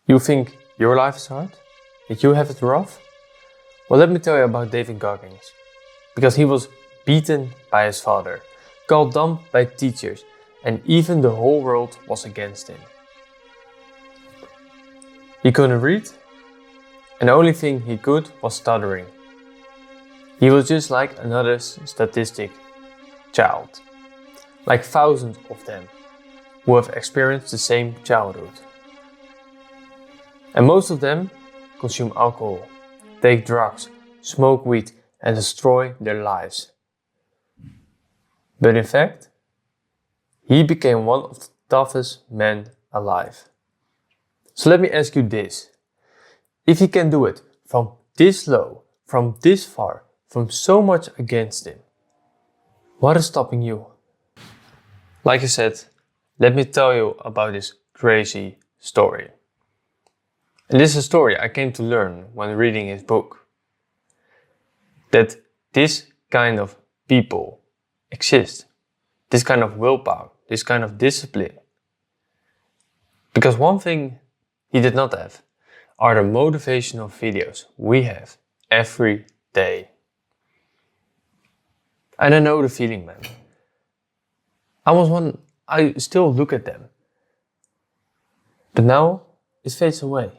You think your life is hard? That you have it rough? Well, let me tell you about David Goggins. Because he was beaten by his father, called dumb by teachers, and even the whole world was against him. He couldn't read, and the only thing he could was stuttering. He was just like another statistic child, like thousands of them who have experienced the same childhood. And most of them consume alcohol, take drugs, smoke weed, and destroy their lives. But in fact, he became one of the toughest men alive. So let me ask you this. If he can do it from this low, from this far, from so much against him, what is stopping you? Like I said, let me tell you about this crazy story. And this is a story I came to learn when reading his book. That this kind of people exist. This kind of willpower, this kind of discipline. Because one thing he did not have are the motivational videos we have every day. And I know the feeling, man. I still look at them. But now it fades away.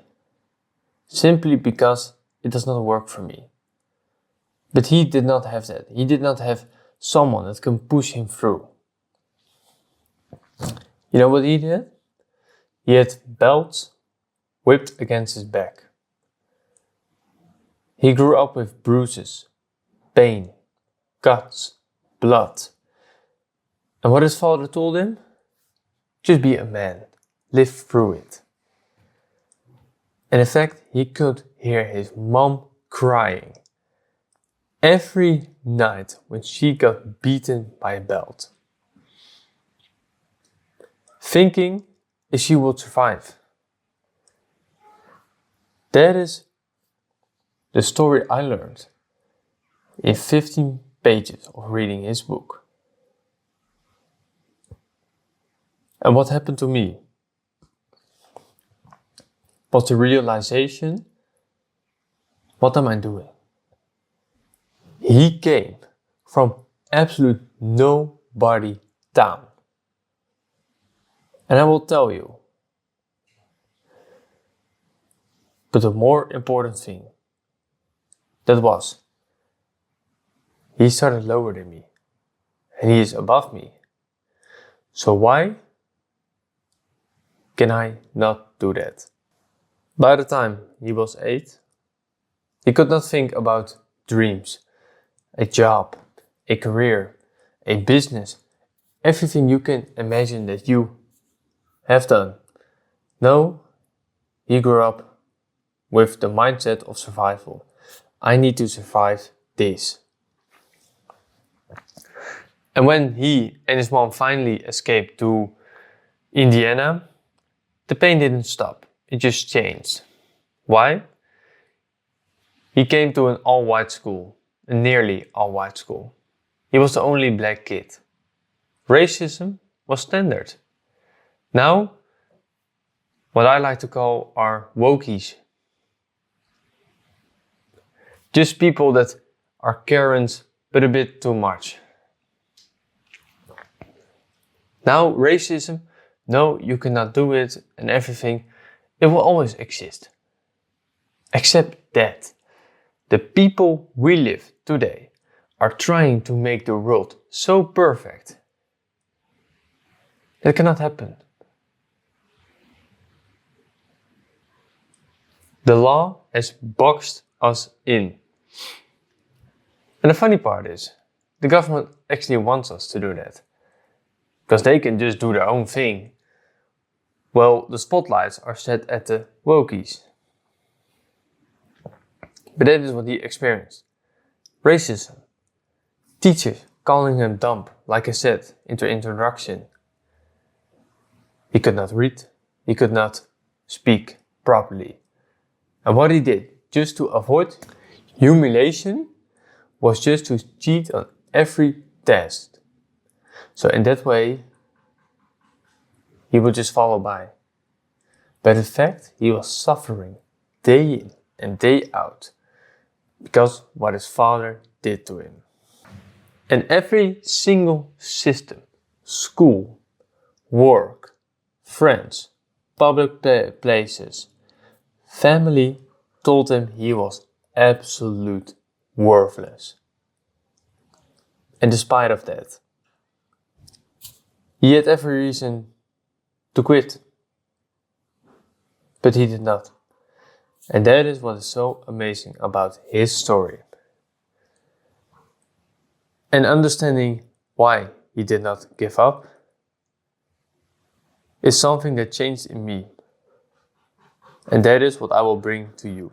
Simply because it does not work for me. But he did not have that. He did not have someone that can push him through. You know what he did? He had belts whipped against his back. He grew up with bruises, pain, cuts, blood. And what his father told him? Just be a man, live through it. And in fact, he could hear his mom crying every night when she got beaten by a belt, thinking if she would survive. That is the story I learned in 15 pages of reading his book. And what happened to me was the realization, what am I doing? He came from absolute nobody down. And I will tell you, but the more important thing, that was, he started lower than me, and he is above me. So why can I not do that? By the time he was 8, he could not think about dreams, a job, a career, a business, everything you can imagine that you have done. No, he grew up with the mindset of survival. I need to survive this. And when he and his mom finally escaped to Indiana, the pain didn't stop. It just changed. Why? He came to an all-white school, a nearly all-white school. He was the only black kid. Racism was standard. Now, what I like to call are wokies. Just people that are Karens, but a bit too much. Now, racism, no, you cannot do it and everything. It will always exist. Except that the people we live today are trying to make the world so perfect. That cannot happen. The law has boxed us in. And the funny part is, the government actually wants us to do that. Because they can just do their own thing. Well, the spotlights are set at the wokies. But that is what he experienced. Racism. Teachers calling him dumb, like I said in the introduction. He could not read. He could not speak properly. And what he did, just to avoid humiliation, was just to cheat on every test. So in that way, he would just follow by. But in fact, he was suffering day in and day out because what his father did to him. And every single system, school, work, friends, public places, family told him he was absolute worthless. And despite of that, he had every reason to quit. But he did not. And that is what is so amazing about his story. And understanding why he did not give up is something that changed in me. And that is what I will bring to you.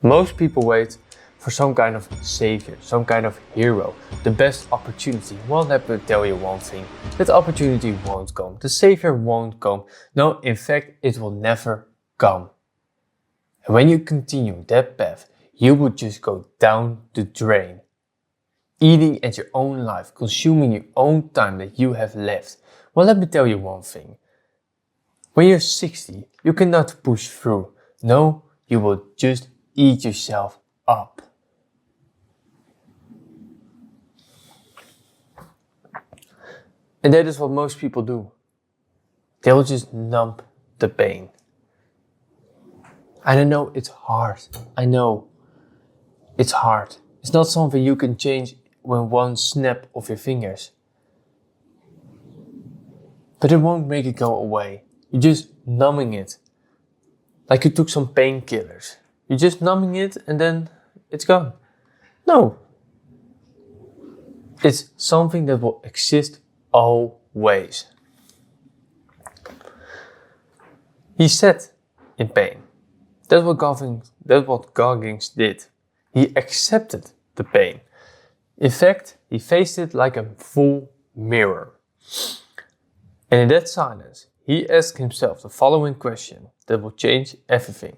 Most people wait for some kind of savior, some kind of hero, the best opportunity. Well, let me tell you one thing, that opportunity won't come, the savior won't come. No, in fact, it will never come. And when you continue that path, you will just go down the drain. Eating at your own life, consuming your own time that you have left. Well, let me tell you one thing. When you're 60, you cannot push through. No, you will just eat yourself up. And that is what most people do. They will just numb the pain. And I know it's hard. I know it's hard. It's not something you can change with one snap of your fingers. But it won't make it go away. You're just numbing it. Like you took some painkillers. You're just numbing it and then it's gone. No. It's something that will exist always. He sat in pain. That's what Goggins did. He accepted the pain. In fact, he faced it like a full mirror. And in that silence, he asked himself the following question that will change everything.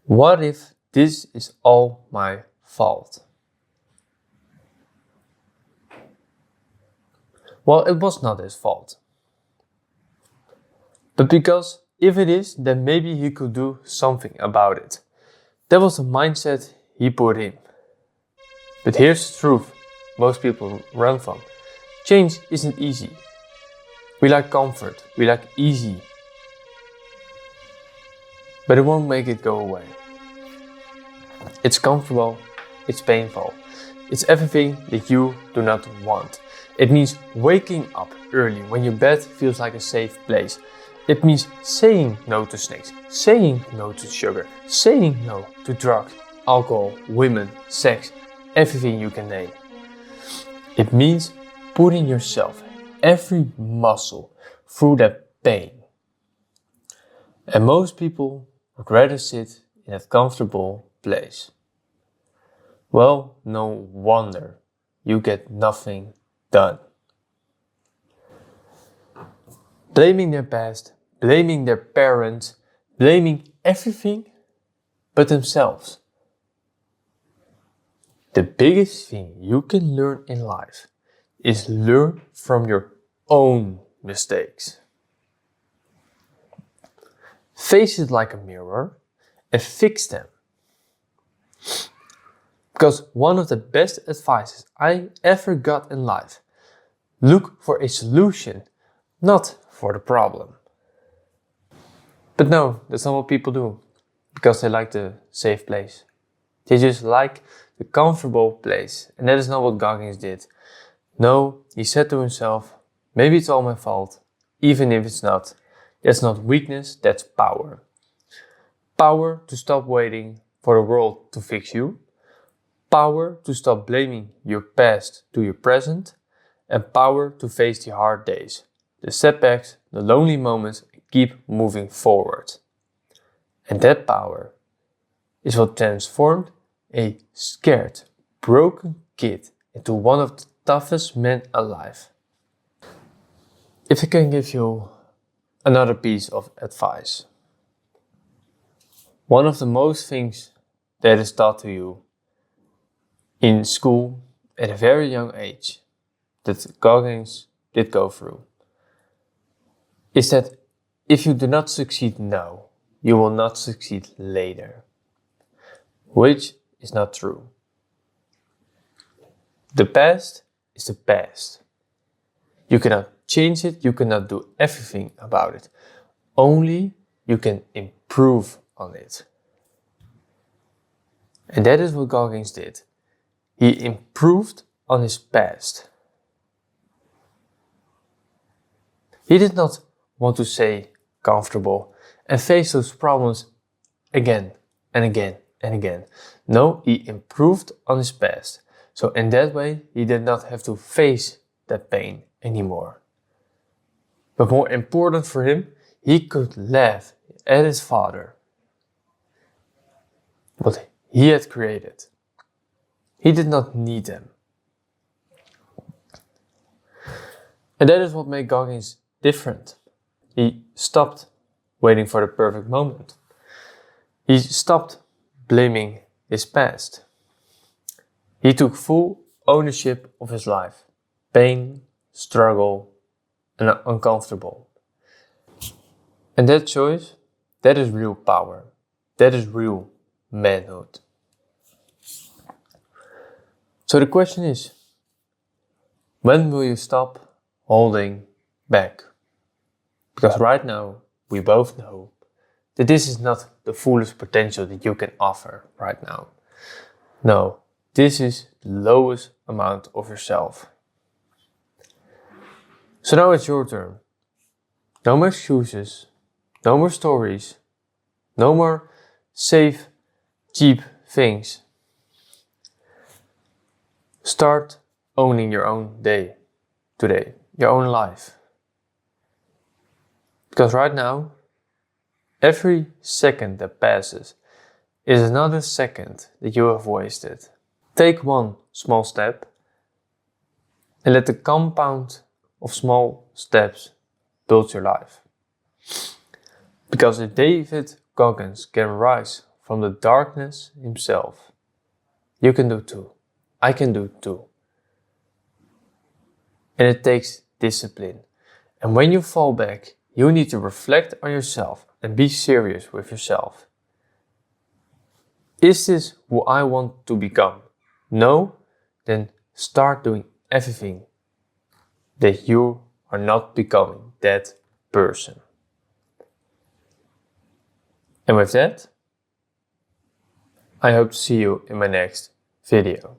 What if this is all my fault? Well, it was not his fault. But because if it is, then maybe he could do something about it. That was the mindset he put in. But here's the truth most people run from. Change isn't easy. We like comfort, we like easy. But it won't make it go away. It's comfortable, it's painful. It's everything that you do not want. It means waking up early when your bed feels like a safe place. It means saying no to snacks, saying no to sugar, saying no to drugs, alcohol, women, sex, everything you can name. It means putting yourself, every muscle, through that pain. And most people would rather sit in that comfortable place. Well, no wonder you get nothing done. Blaming their past, blaming their parents, blaming everything but themselves. The biggest thing you can learn in life is learn from your own mistakes. Face it like a mirror and fix them. Because one of the best advices I ever got in life, look for a solution, not for the problem. But no, that's not what people do, because they like the safe place. They just like the comfortable place, and that is not what Goggins did. No, he said to himself, maybe it's all my fault, even if it's not. That's not weakness, that's power. Power to stop waiting for the world to fix you. Power to stop blaming your past to your present. And power to face the hard days, the setbacks, the lonely moments, and keep moving forward. And that power is what transformed a scared, broken kid into one of the toughest men alive. If I can give you another piece of advice. One of the most things that is taught to you in school at a very young age that Goggins did go through is that if you do not succeed now, you will not succeed later. Which is not true. The past is the past. You cannot change it, you cannot do everything about it. Only you can improve on it. And that is what Goggins did. He improved on his past. He did not want to stay comfortable and face those problems again and again and again. No, he improved on his past. So in that way, he did not have to face that pain anymore. But more important for him, he could laugh at his father. What he had created. He did not need them. And that is what made Goggins different. He stopped waiting for the perfect moment. He stopped blaming his past. He took full ownership of his life. Pain, struggle, and uncomfortable. And that choice, that is real power. That is real manhood. So the question is, when will you stop holding back? Because right now, we both know that this is not the fullest potential that you can offer right now. No, this is the lowest amount of yourself. So now it's your turn. No more excuses, no more stories, no more safe, cheap things. Start owning your own day today, your own life. Because right now, every second that passes is another second that you have wasted. Take one small step and let the compound of small steps build your life. Because if David Goggins can rise from the darkness himself, you can do too. I can do too. And it takes discipline. And when you fall back, you need to reflect on yourself and be serious with yourself. Is this who I want to become? No? Then start doing everything that you are not becoming that person. And with that, I hope to see you in my next video.